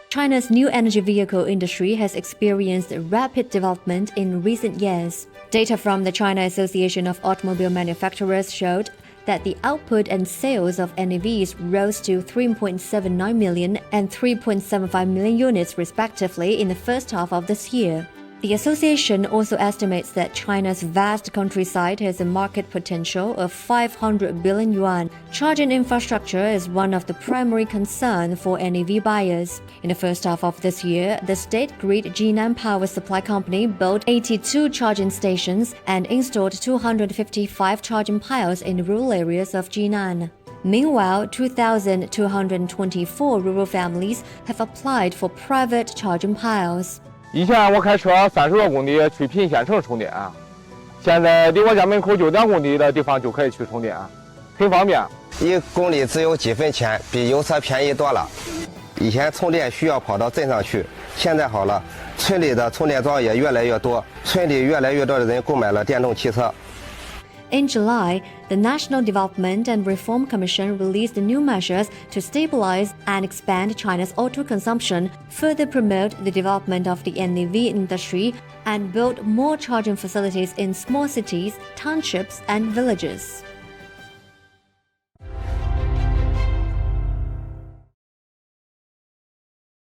China's new energy vehicle industry has experienced rapid development in recent years. Data from the China Association of Automobile Manufacturers showed that the output and sales of NEVs rose to 3.79 million and 3.75 million units respectively in the first half of this year. The association also estimates that China's vast countryside has a market potential of 500 billion yuan. Charging infrastructure is one of the primary concerns for NEV buyers. In the first half of this year, the State Grid Jinan Power Supply Company built 82 charging stations and installed 255 charging piles in rural areas of Jinan. Meanwhile, 2,224 rural families have applied for private charging piles. 以前我开车30多公里去贫县城充电，现在离我家门口就2公里的地方就可以去充电，很方便。1公里只有几分钱，比油车便宜多了。以前充电需要跑到镇上去，现在好了，村里的充电桩也越来越多，村里越来越多的人购买了电动汽车。In July, the National Development and Reform Commission released new measures to stabilize and expand China's auto consumption, further promote the development of the NEV industry, and build more charging facilities in small cities, townships, and villages.